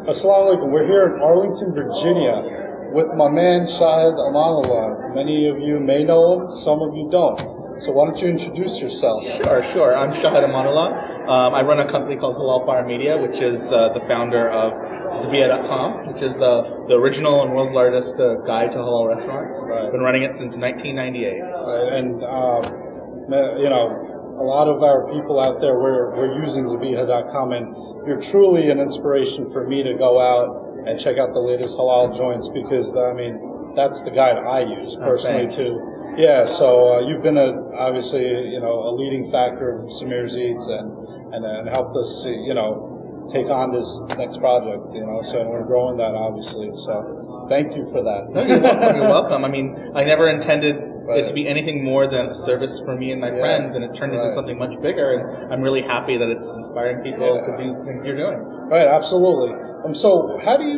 Assalamu alaikum. We're here in Arlington, Virginia with my man Shahed Amanullah. Many of you may know him, some of you don't. So why don't you introduce yourself? Sure. I'm Shahed Amanullah. I run a company called Halalfire Media, which is the founder of Zabiya.com, which is the original and world's largest guide to halal restaurants. Right. Been running it since 1998. Right. And a lot of our people out there, we're using Zabiya.com, and you're truly an inspiration for me to go out and check out the latest halal joints, because that's the guide I use personally too. Yeah, so you've been obviously a leading factor of Samir's Eats and helped us take on this next project. So we're growing that obviously. So thank you for that. No, you're welcome. You're welcome. I never intended it to be anything more than a service for me and my friends, and it turned into something much bigger. And I'm really happy that it's inspiring people to do things you're doing. Right, absolutely. So how do you,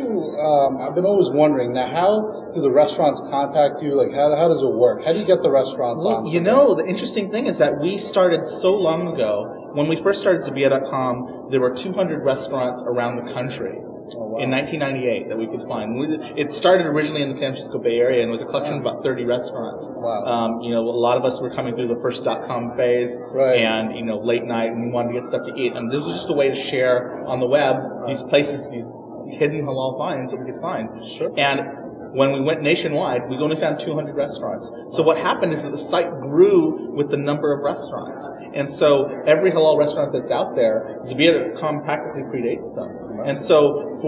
I've been always wondering, now how do the restaurants contact you? Like, how does it work? How do you get the restaurants on? The interesting thing is that we started so long ago. When we first started Zabiya.com, there were 200 restaurants around the country in 1998 that we could find. It started originally in the San Francisco Bay Area and was a collection of about 30 restaurants. Wow. A lot of us were coming through the first .com phase, and late night, and we wanted to get stuff to eat. And this was just a way to share on the web these places, these hidden halal finds that we could find. Sure. And when we went nationwide, we only found 200 restaurants. So what happened is that the site grew with the number of restaurants. And so every halal restaurant that's out there, Zabiya.com practically predates them. And so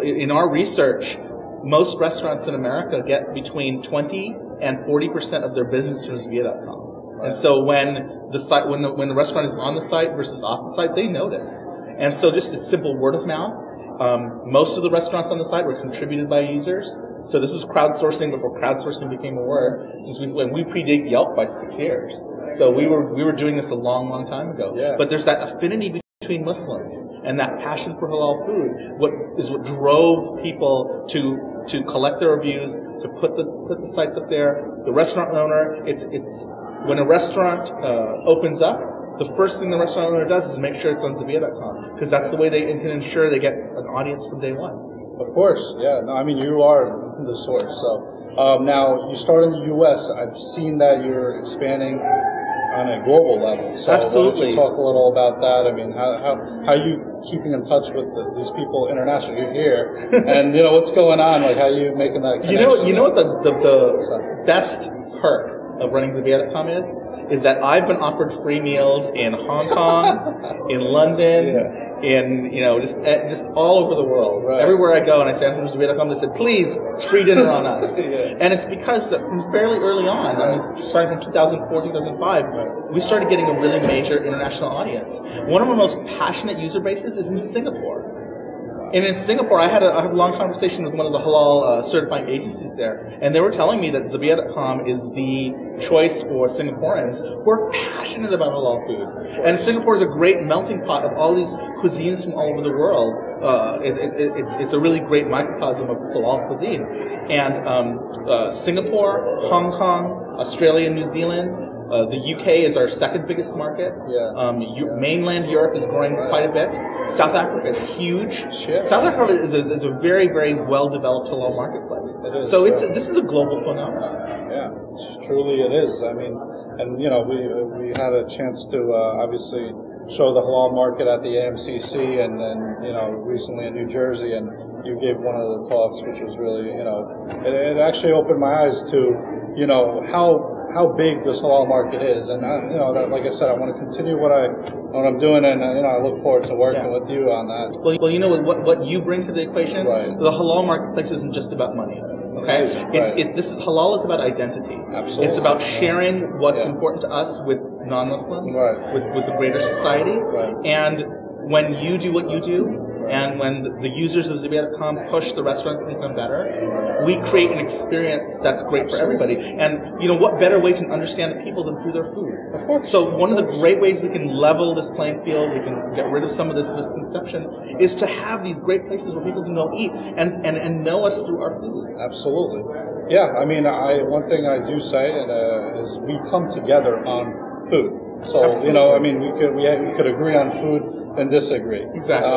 in our research, most restaurants in America get between 20 and 40% of their business from Zabiya.com. And so when the restaurant is on the site versus off the site, they notice. And so just it's simple word of mouth. Most of the restaurants on the site were contributed by users. So this is crowdsourcing before crowdsourcing became a word. When we predate Yelp by 6 years. So we were doing this a long time ago. Yeah. But there's that affinity between Muslims and that passion for halal food. What drove people to collect their reviews, to put the sites up there. The restaurant owner, it's when a restaurant opens up, the first thing the restaurant owner does is make sure it's on Zabiya.com, because that's the way they can ensure they get an audience from day one. Of course, yeah. No, you are the source. So now you start in the U.S. I've seen that you're expanding on a global level. So absolutely. Why don't you talk a little about that? How are you keeping in touch with these people internationally? You're here, and what's going on? Like, how are you making that connection? You know what the best perk of running Zabiya.com is that I've been offered free meals in Hong Kong, in London, in just all over the world. Right. Everywhere I go and I say I'm from Zabiya.com, they said, please, free dinner on us. And it's because that from fairly early on, starting from 2004, 2005, we started getting a really major international audience. One of our most passionate user bases is in Singapore. And in Singapore, I had a long conversation with one of the halal certifying agencies there, and they were telling me that Zabiya.com is the choice for Singaporeans who are passionate about halal food. And Singapore is a great melting pot of all these cuisines from all over the world. It's a really great microcosm of halal cuisine. And Singapore, Hong Kong, Australia, New Zealand, the UK is our second biggest market. Mainland Europe is growing quite a bit. South Africa is huge. South Africa is a very, very well-developed halal marketplace. This is a global phenomenon. Yeah, truly it is. We had a chance to obviously show the halal market at the AMCC and then recently in New Jersey, and you gave one of the talks, which was really it actually opened my eyes to how big this halal market is, and like I said, I want to continue what I'm doing, and I look forward to working with you on that. Well, what you bring to the equation. Right. The halal marketplace isn't just about money. Okay, halal is about identity. Absolutely. It's about sharing what's important to us with non-Muslims, with the greater society, and when you do what you do. And when the users of Zabiya.com push the restaurants to become better, we create an experience that's great for everybody. And what better way to understand the people than through their food? Of course. So one of the great ways we can level this playing field, we can get rid of some of this misconception, is to have these great places where people can go eat and know us through our food. Absolutely. Yeah, one thing I do say is we come together on food. So, absolutely. we could agree on food and disagree. Exactly.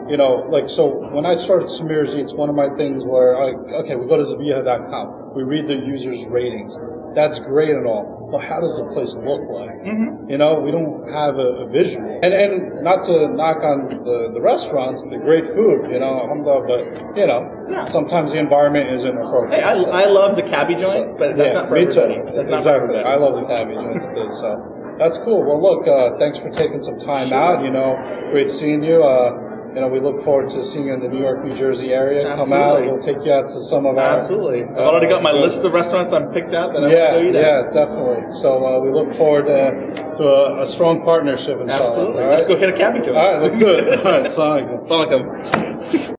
you know, like, so when I started Samir's Eats, one of my things where, we go to Zabiha.com, we read the users' ratings. That's great and all, but how does the place look like? Mm-hmm. You know, we don't have a visual. And not to knock on the restaurants, the great food, you know, but, you know, sometimes the environment isn't appropriate. Hey, I love the cabbie joints, but that's not for everybody. That's not for everybody. I love the cabbie joints too, so that's cool. Well, look, thanks for taking some time out, you know, great seeing you. You know, we look forward to seeing you in the New York, New Jersey area. Absolutely. Come out. We'll take you out to some of our... Absolutely. I've already got my list of restaurants I'm picked out that I want to go eat at. Yeah, definitely. So we look forward to a strong partnershart. Absolutely. Right? Let's go hit a cabbie joint. All right, let's do it. All right, Assalamu alaikum. Assalamu alaikum.